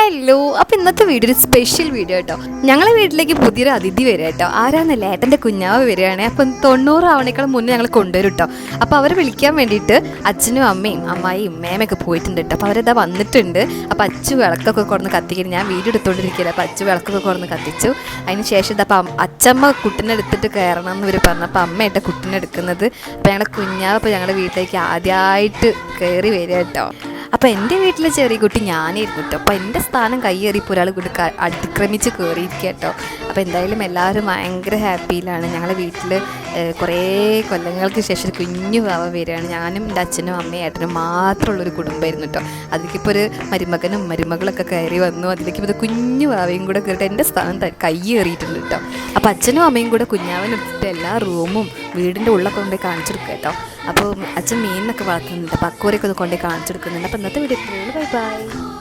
Hello, അപ്പോൾ ഇന്നത്തെ video ഒരു സ്പെഷ്യൽ വീഡിയോ കേട്ടോ. ഞങ്ങളെ വീട്ടിലേക്ക് പുതിയൊരു അതിഥി വരിക കേട്ടോ. ആരാന്നല്ല, ഏട്ടൻ്റെ കുഞ്ഞാവ് വരികയാണ്. അപ്പം 90 ആവണേക്കാളും മുന്നേ ഞങ്ങൾ കൊണ്ടുവരും കേട്ടോ. അപ്പോൾ അവരെ വിളിക്കാൻ വേണ്ടിയിട്ട് അച്ഛനും അമ്മയും അമ്മായിയും മേമയൊക്കെ പോയിട്ടുണ്ട് കേട്ടോ. അപ്പോൾ അവരിതാ വന്നിട്ടുണ്ട്. അപ്പോൾ അച്ചു വിളക്കൊക്കെ കൊടുന്ന് കത്തിക്കുന്നു. ഞാൻ വീഡിയോ എടുത്തുകൊണ്ടിരിക്കില്ല. അപ്പോൾ അച്ചു വിളക്കൊക്കെ കൊടുന്ന് കത്തിച്ചു. അതിന് ശേഷം ഇതപ്പോൾ അച്ഛമ്മ കുട്ടിനെ എടുത്തിട്ട് കയറണം എന്ന് ഇവർ പറഞ്ഞു. അപ്പോൾ അമ്മയായിട്ട് കുട്ടിനെ എടുക്കുന്നത്. അപ്പോൾ ഞങ്ങളുടെ കുഞ്ഞാവ് ഇപ്പോൾ ഞങ്ങളുടെ വീട്ടിലേക്ക് ആദ്യമായിട്ട് കയറി വരിക കേട്ടോ. അപ്പോൾ എൻ്റെ വീട്ടിലെ ചെറിയ കുട്ടി ഞാനായിരുന്നു കേട്ടോ. അപ്പോൾ എൻ്റെ സ്ഥാനം കയ്യേറിപ്പോൾ ഒരാൾ കൂടി അതിക്രമിച്ച് കയറിയിരിക്കുക കേട്ടോ. അപ്പോൾ എന്തായാലും എല്ലാവരും ഭയങ്കര ഹാപ്പിയിലാണ്. ഞങ്ങളുടെ വീട്ടിൽ കുറേ കൊല്ലങ്ങൾക്ക് ശേഷം കുഞ്ഞു വാവ വരികയാണ്. ഞാനും എൻ്റെ അച്ഛനും അമ്മയും ഏട്ടനും മാത്രമുള്ളൊരു കുടുംബമായിരുന്നു കേട്ടോ. അതിലേക്കിപ്പോൾ ഒരു മരുമകനും മരുമകളൊക്കെ കയറി വന്നു. അതിലേക്ക് ഇത് കുഞ്ഞു വാവയും കൂടെ കയറിയിട്ട് എൻ്റെ സ്ഥാനം കയ്യേറിയിട്ടുണ്ട് കേട്ടോ. അപ്പോൾ അച്ഛനും അമ്മയും കൂടെ കുഞ്ഞാവിനെടുത്തിട്ട് എല്ലാ റൂമും വീടിൻ്റെ ഉള്ളൊക്കെ കൊണ്ടുപോയി കാണിച്ചെടുക്കുക കേട്ടോ. അപ്പോൾ അച്ഛൻ മീനിനൊക്കെ വളർത്തുന്നുണ്ട്. പക്കൂരൊക്കെ ഒന്ന് കൊണ്ടുപോയി കാണിച്ചെടുക്കുന്നുണ്ട്. അപ്പോൾ ഇന്നത്തെ വീഡിയോ ബൈ ബൈ.